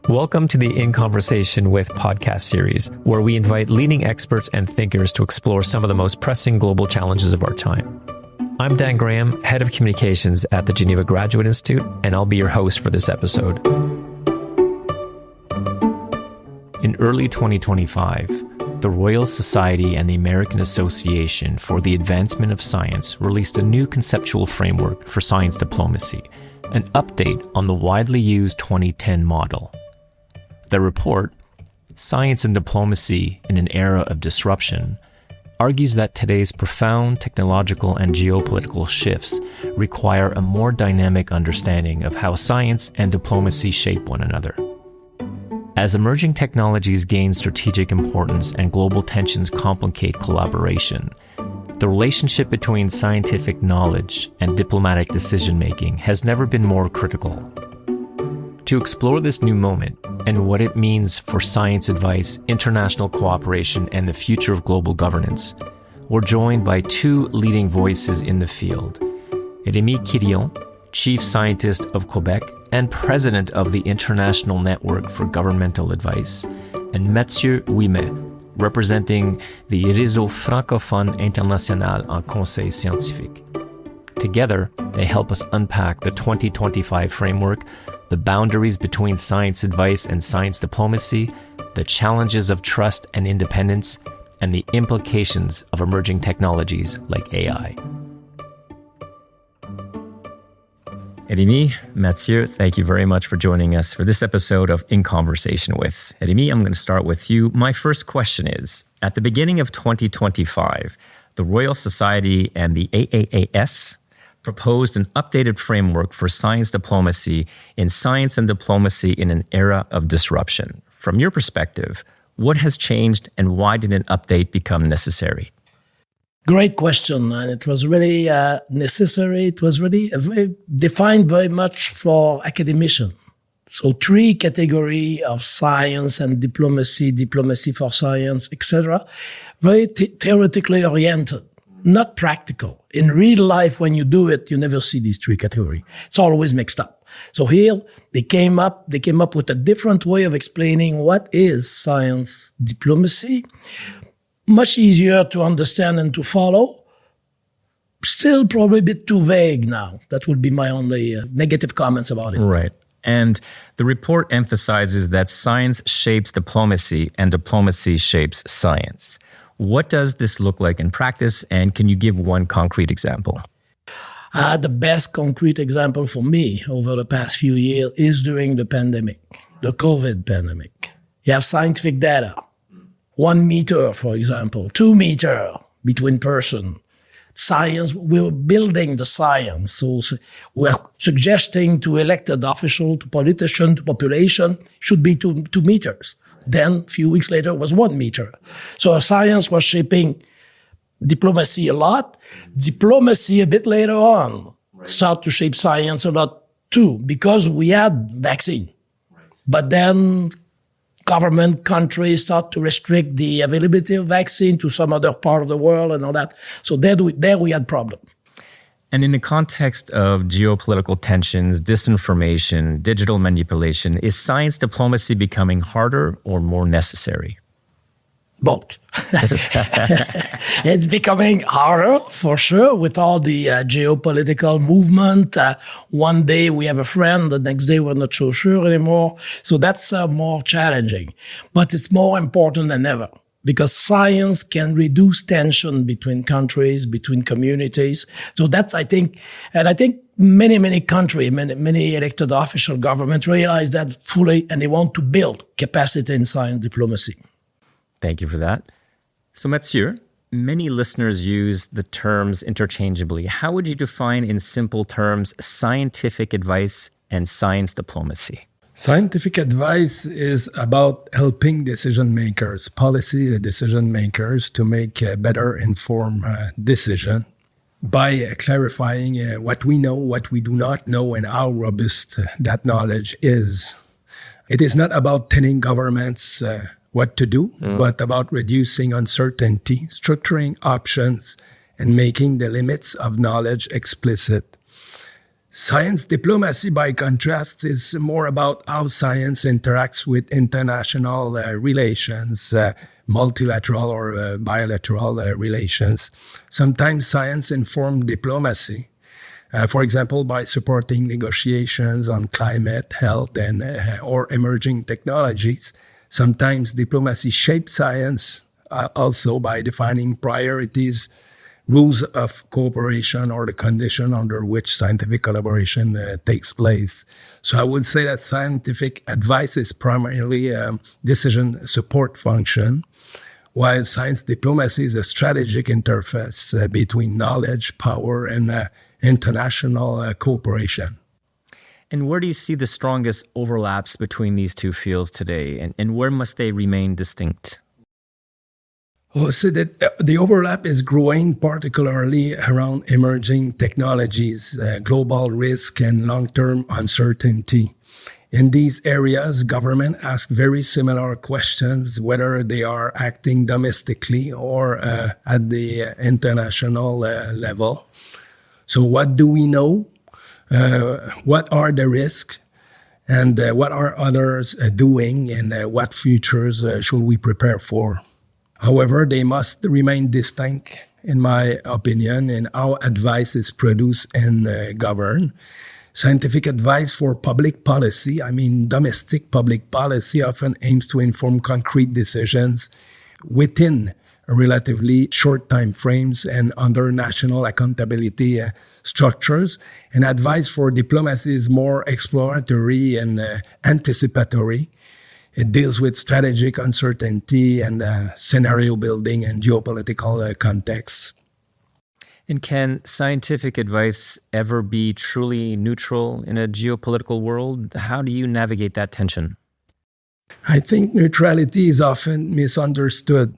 Welcome to the In Conversation With podcast series, where we invite leading experts and thinkers to explore some of the most pressing global challenges of our time. I'm Dan Graham, Head of Communications at the Geneva Graduate Institute, and I'll be your host for this episode. In early 2025, the Royal Society and the American Association for the Advancement of Science released a new conceptual framework for science diplomacy, an update on the widely used 2010 model. The report, Science and Diplomacy in an Era of Disruption, argues that today's profound technological and geopolitical shifts require a more dynamic understanding of how science and diplomacy shape one another. As emerging technologies gain strategic importance and global tensions complicate collaboration, the relationship between scientific knowledge and diplomatic decision-making has never been more critical. To explore this new moment and what it means for science advice, international cooperation, and the future of global governance, we're joined by two leading voices in the field. Rémi Quirion, Chief Scientist of Québec and President of the International Network for Governmental Advice, and Mathieu Ouimet, representing the Réseau francophone international en conseil scientifique. Together, they help us unpack the 2025 framework, the boundaries between science advice and science diplomacy, the challenges of trust and independence, and the implications of emerging technologies like AI. Rémi, Mathieu, thank you very much for joining us for this episode of In Conversation With. Rémi, I'm going to start with you. My first question is, at the beginning of 2025, the Royal Society and the AAAS proposed an updated framework for science diplomacy in science and diplomacy in an era of disruption. From your perspective, what has changed and why did an update become necessary? Great question, and it was really necessary. It was really defined very much for academicians. So 3 categories of science and diplomacy, diplomacy for science, etc. Very theoretically oriented, not practical. In real life, when you do it, you never see these 3 categories. It's always mixed up. So here they came up with a different way of explaining what is science diplomacy. Much easier to understand and to follow. Still probably a bit too vague now. That would be my only negative comments about it. Right. And the report emphasizes that science shapes diplomacy and diplomacy shapes science. What does this look like in practice, and can you give one concrete example? The best concrete example for me over the past few years is during the pandemic, the COVID pandemic. You have scientific data. 1 meter, for example, 2 meter between person. Science, we're building the science. So we're suggesting to elected official, to politician, to population, should be 2 meters. Then a few weeks later it was 1 meter. So science was shaping diplomacy a lot. Diplomacy a bit later on started to shape science a lot too, because we had vaccine. But then government countries start to restrict the availability of vaccine to some other part of the world and all that. So there we had problems. And in the context of geopolitical tensions, disinformation, digital manipulation, is science diplomacy becoming harder or more necessary? Both. It's becoming harder, for sure, with all the geopolitical movement. One day we have a friend, the next day we're not so sure anymore. So that's more challenging. But it's more important than ever, because science can reduce tension between countries, between communities. So that's, I think many countries, many elected official governments realize that fully, and they want to build capacity in science diplomacy. Thank you for that. So Mathieu, many listeners use the terms interchangeably. How would you define in simple terms scientific advice and science diplomacy? Scientific advice is about helping decision makers, policy decision makers, to make a better informed decision by clarifying what we know, what we do not know, and how robust that knowledge is. It is not about telling governments what to do, but about reducing uncertainty, structuring options, and making the limits of knowledge explicit. Science diplomacy, by contrast, is more about how science interacts with international relations, multilateral or bilateral relations. Sometimes science informs diplomacy, for example, by supporting negotiations on climate, health, and or emerging technologies. Sometimes diplomacy shapes science also by defining priorities, rules of cooperation, or the condition under which scientific collaboration takes place. So I would say that scientific advice is primarily a decision support function, while science diplomacy is a strategic interface between knowledge, power, and international cooperation. And where do you see the strongest overlaps between these two fields today, and where must they remain distinct? Well, so that the overlap is growing, particularly around emerging technologies, global risk, and long-term uncertainty. In these areas, government ask very similar questions, whether they are acting domestically or at the international level. So what do we know? What are the risks? And what are others doing? And what futures should we prepare for? However, they must remain distinct, in my opinion, in how advice is produced and governed. Scientific advice for public policy, domestic public policy, often aims to inform concrete decisions within relatively short time frames and under national accountability structures. And advice for diplomacy is more exploratory and anticipatory. It deals with strategic uncertainty and scenario building and geopolitical contexts. And can scientific advice ever be truly neutral in a geopolitical world? How do you navigate that tension? I think neutrality is often misunderstood.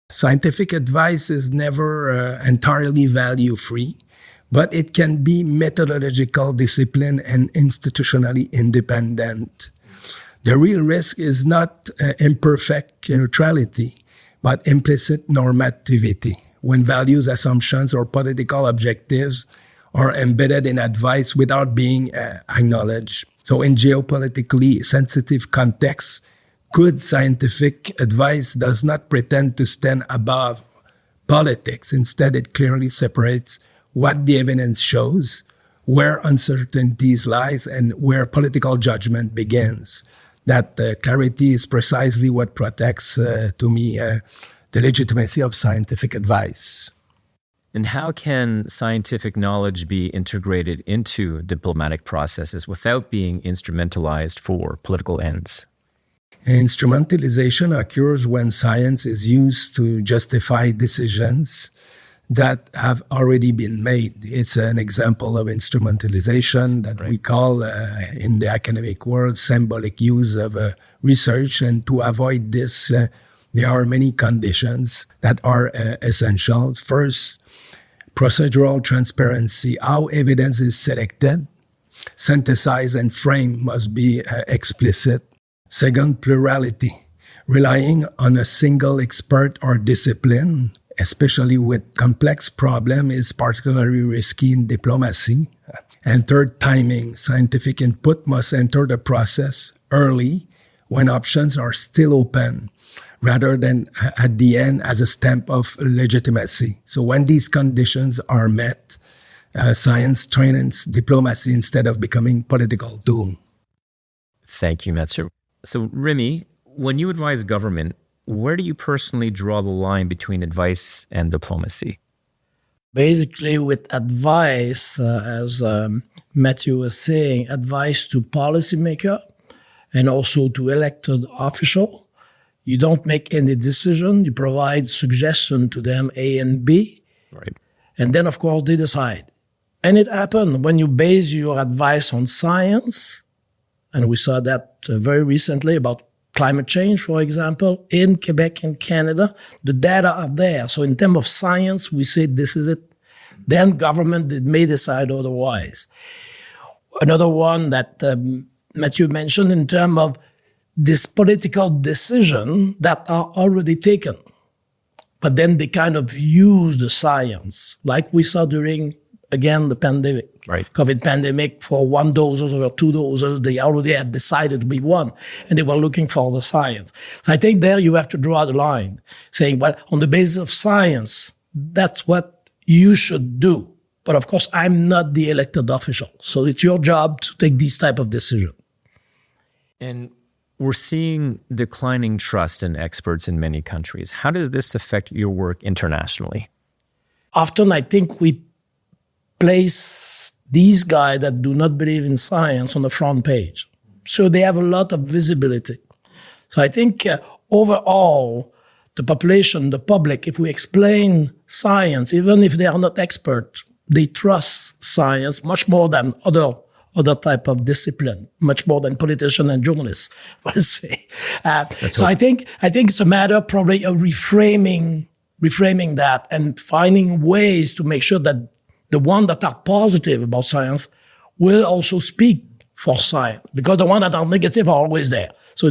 Scientific advice is never entirely value-free, but it can be methodological discipline and institutionally independent. The real risk is not imperfect neutrality, but implicit normativity, when values, assumptions, or political objectives are embedded in advice without being acknowledged. So in geopolitically sensitive contexts, good scientific advice does not pretend to stand above politics. Instead, it clearly separates what the evidence shows, where uncertainties lies, and where political judgment begins. That clarity is precisely what protects, to me, the legitimacy of scientific advice. And how can scientific knowledge be integrated into diplomatic processes without being instrumentalized for political ends? Instrumentalization occurs when science is used to justify decisions that have already been made. It's an example of instrumentalization that we call, in the academic world, symbolic use of research. And to avoid this, there are many conditions that are essential. First, procedural transparency. How evidence is selected, synthesized, and framed must be explicit. Second, plurality. Relying on a single expert or discipline, especially with complex problems, is particularly risky in diplomacy. And third, timing. Scientific input must enter the process early when options are still open, rather than at the end as a stamp of legitimacy. So when these conditions are met, science trains diplomacy instead of becoming political tool. Thank you, Mathieu. So, Rémi, when you advise government, where do you personally draw the line between advice and diplomacy? Basically, with advice, as Mathieu was saying, advice to policymaker and also to elected official. You don't make any decision. You provide suggestion to them, A and B. Right. And then, of course, they decide. And it happened when you base your advice on science, and we saw that very recently about climate change, for example, in Quebec and Canada, the data are there. So in terms of science, we say this is it. Then government may decide otherwise. Another one that Mathieu mentioned in terms of this political decision that are already taken. But then they kind of use the science, like we saw during again, the pandemic. Right. COVID pandemic, for 1 dose or 2 doses, they already had decided to be one, and they were looking for the science. So I think there you have to draw the line, saying, well, on the basis of science, that's what you should do. But of course, I'm not the elected official. So it's your job to take these type of decisions. And we're seeing declining trust in experts in many countries. How does this affect your work internationally? Often I think we place these guys that do not believe in science on the front page. So they have a lot of visibility. So I think overall, the population, the public, if we explain science, even if they are not experts, they trust science much more than other type of discipline, much more than politicians and journalists, let's say. I think it's a matter probably of reframing that and finding ways to make sure that the ones that are positive about science will also speak for science, because the ones that are negative are always there. So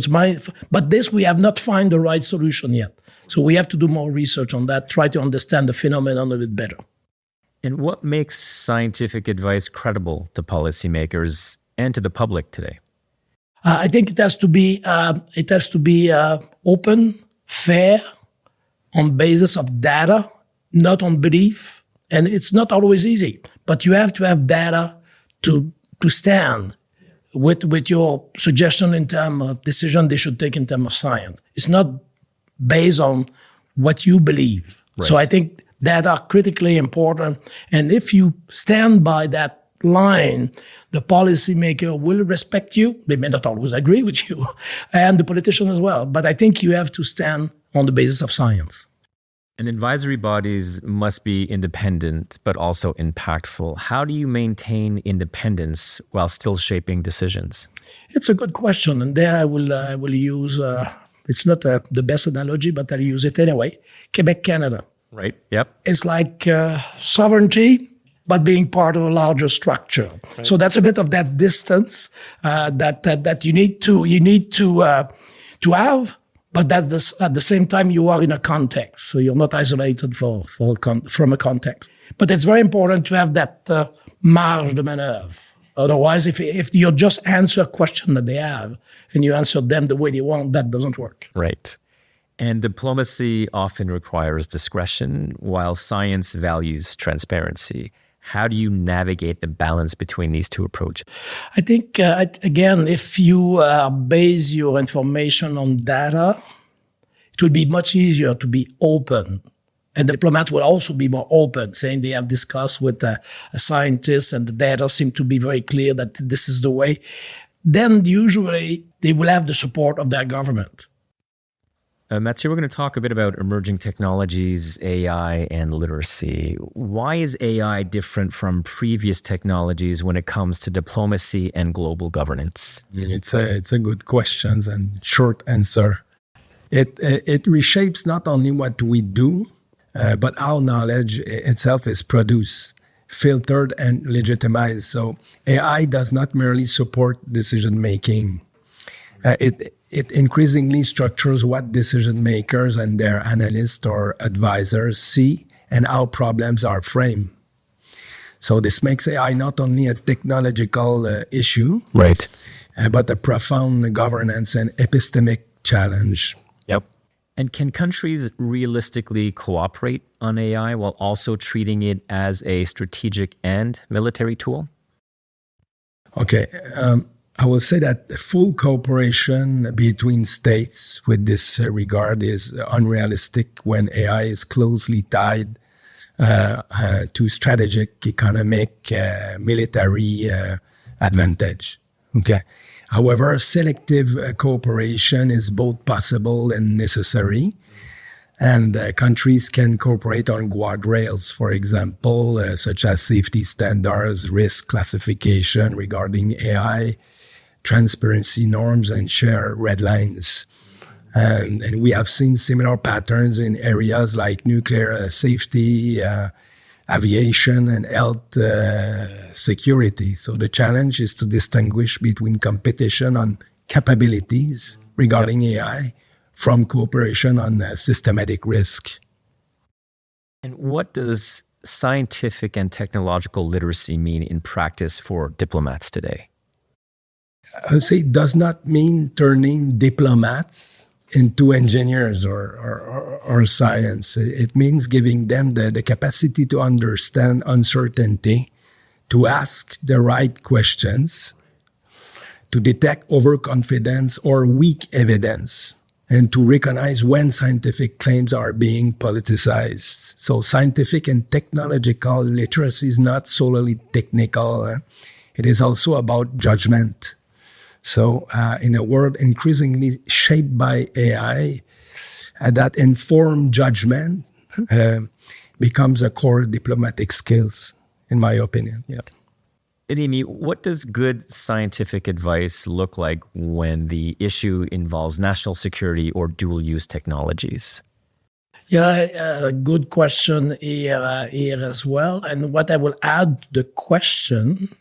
but this, we have not found the right solution yet. So we have to do more research on that, try to understand the phenomenon a bit better. And what makes scientific advice credible to policymakers and to the public today? I think it has to be open, fair, on basis of data, not on belief. And it's not always easy, but you have to have data to stand with your suggestion in terms of decision they should take in terms of science. It's not based on what you believe. Right. So I think that are critically important. And if you stand by that line, the policymaker will respect you. They may not always agree with you, and the politician as well. But I think you have to stand on the basis of science. And advisory bodies must be independent, but also impactful. How do you maintain independence while still shaping decisions? It's a good question. And there I will use, it's not the best analogy, but I'll use it anyway. Quebec, Canada. Right. Yep. It's like sovereignty, but being part of a larger structure. Right. So that's a bit of that distance that you need to have. But that's at the same time, you are in a context. So you're not isolated from a context. But it's very important to have that marge de manœuvre. Otherwise, if you just answer a question that they have and you answer them the way they want, that doesn't work. Right. And diplomacy often requires discretion, while science values transparency. How do you navigate the balance between these two approaches? I think, again, if you base your information on data, it will be much easier to be open. And the diplomat will also be more open, saying they have discussed with a scientist and the data seem to be very clear that this is the way. Then usually they will have the support of their government. Mathieu, we're going to talk a bit about emerging technologies, AI, and literacy. Why is AI different from previous technologies when it comes to diplomacy and global governance? It's a good question and short answer. It reshapes not only what we do, but how knowledge itself is produced, filtered, and legitimized. So AI does not merely support decision making. It increasingly structures what decision makers and their analysts or advisors see and how problems are framed. So this makes AI not only a technological issue, right, but a profound governance and epistemic challenge. Yep. And can countries realistically cooperate on AI while also treating it as a strategic and military tool? Okay. I will say that full cooperation between states with this regard is unrealistic when AI is closely tied to strategic, economic, military advantage. Okay. However, selective cooperation is both possible and necessary. And countries can cooperate on guardrails, for example, such as safety standards, risk classification regarding AI, transparency norms, and share red lines. And we have seen similar patterns in areas like nuclear safety, aviation, and health security. So the challenge is to distinguish between competition on capabilities regarding AI from cooperation on systematic risk. And what does scientific and technological literacy mean in practice for diplomats today? I would say it does not mean turning diplomats into engineers or science. It means giving them the capacity to understand uncertainty, to ask the right questions, to detect overconfidence or weak evidence, and to recognize when scientific claims are being politicized. So scientific and technological literacy is not solely technical. It is also about judgment. So in a world increasingly shaped by AI, that informed judgment becomes a core diplomatic skills, in my opinion. Yeah. Rémi, what does good scientific advice look like when the issue involves national security or dual-use technologies? Yeah, good question here as well. And what I will add to the question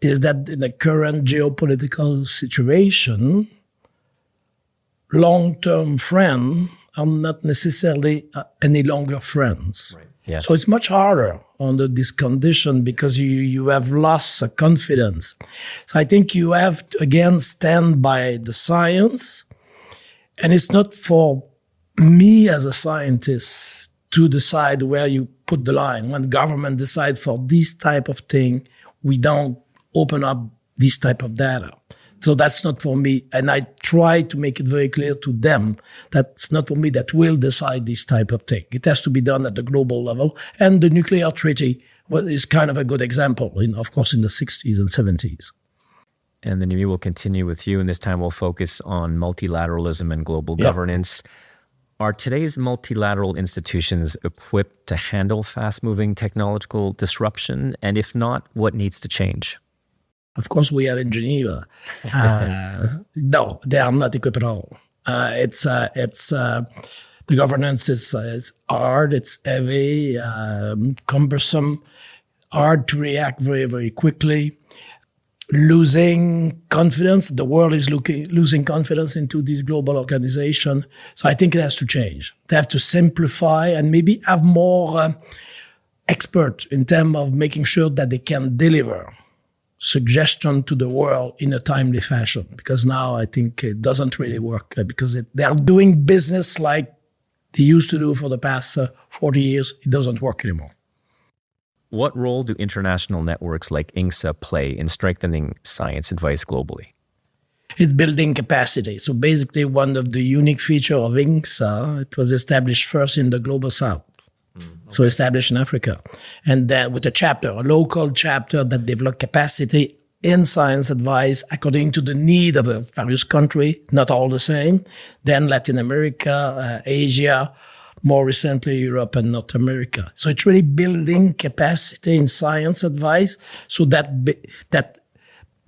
is that in the current geopolitical situation, long-term friends are not necessarily any longer friends. Right. Yes. So it's much harder under this condition because you have lost confidence. So I think you have to, again, stand by the science. And it's not for me as a scientist to decide where you put the line. When government decide for this type of thing, we don't open up this type of data. So that's not for me. And I try to make it very clear to them that's not for me that will decide this type of thing. It has to be done at the global level. And the nuclear treaty is kind of a good example, of course, in the 60s and 70s. And then we will continue with you, and this time we'll focus on multilateralism and global governance. Are today's multilateral institutions equipped to handle fast-moving technological disruption? And if not, what needs to change? Of course, we are in Geneva. No, they are not equipped at all. The governance is hard, it's heavy, cumbersome, hard to react very, very quickly. Losing confidence. The world is losing confidence into this global organization. So I think it has to change. They have to simplify and maybe have more expert in terms of making sure that they can deliver suggestion to the world in a timely fashion. Because now I think it doesn't really work because they are doing business like they used to do for the past 40 years. It doesn't work anymore. What role do international networks like INCSA play in strengthening science advice globally? It's building capacity. So basically one of the unique features of INCSA, it was established first in the global south. So established in Africa. And then with a local chapter that developed capacity in science advice according to the need of the various country, not all the same. Then Latin America, Asia, more recently Europe and North America. So it's really building capacity in science advice so that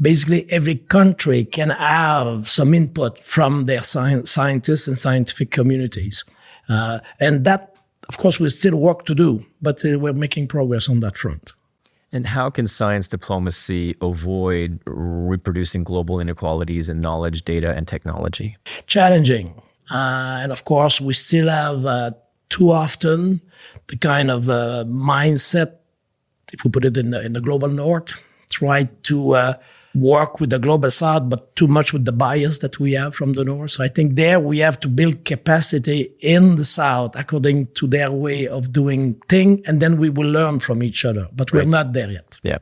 basically every country can have some input from their scientists and scientific communities. And that, of course, we still work to do, but we're making progress on that front. And how can science diplomacy avoid reproducing global inequalities in knowledge, data, and technology? Challenging. And of course, we still have too often the kind of mindset, if we put it in the global north, try to work with the global south, but too much with the bias that we have from the north. So I think there we have to build capacity in the south according to their way of doing things, and then we will learn from each other. But we're not there yet. Yeah.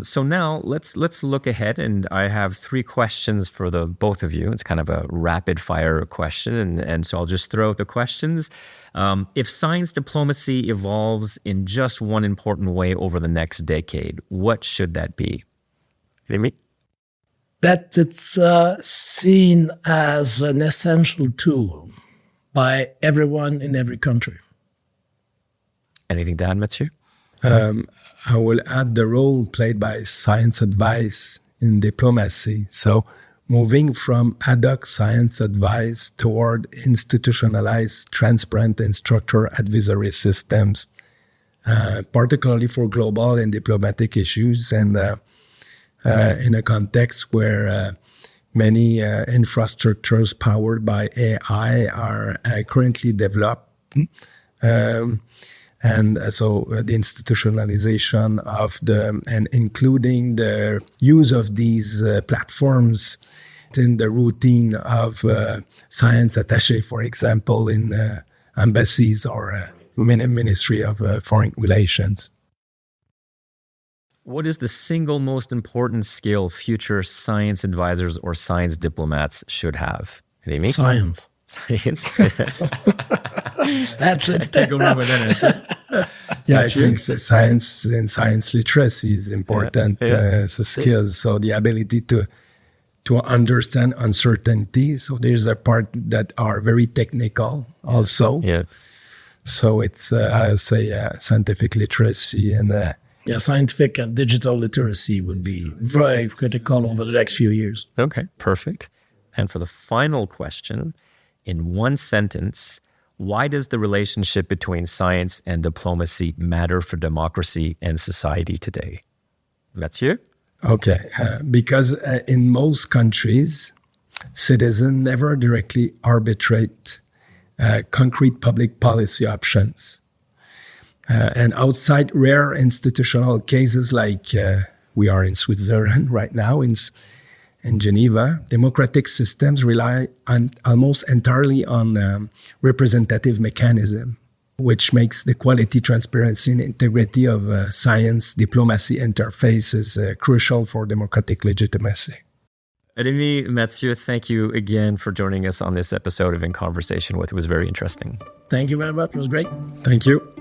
So now let's look ahead, and I have 3 questions for the both of you. It's kind of a rapid fire question, and so I'll just throw out the questions. If science diplomacy evolves in just one important way over the next decade, what should that be? Rémi? That it's seen as an essential tool by everyone in every country. Anything to add, Mathieu? I will add the role played by science advice in diplomacy. So moving from ad hoc science advice toward institutionalized, transparent, and structured advisory systems, particularly for global and diplomatic issues, and in a context where many infrastructures powered by AI are currently developed. And so the institutionalization of and including the use of these platforms in the routine of science attaché, for example, in embassies or Ministry of Foreign Relations. What is the single most important skill future science advisors or science diplomats should have? Rémi? Science. Science. That's it. Can't go wrong with that. Yeah, I think science and science literacy is important skills. So the ability to understand uncertainty. So there's a part that are very technical also. Yeah. So it's, I would say, scientific literacy and scientific and digital literacy would be very critical over the next few years. Okay, perfect. And for the final question, in one sentence, why does the relationship between science and diplomacy matter for democracy and society today? Mathieu? Okay, because in most countries, citizens never directly arbitrate concrete public policy options. And outside rare institutional cases like we are in Switzerland right now, in Geneva, democratic systems rely almost entirely on representative mechanism, which makes the quality, transparency, and integrity of science diplomacy interfaces crucial for democratic legitimacy. Rémi, Mathieu, thank you again for joining us on this episode of In Conversation With. It was very interesting. Thank you very much. It was great. Thank you.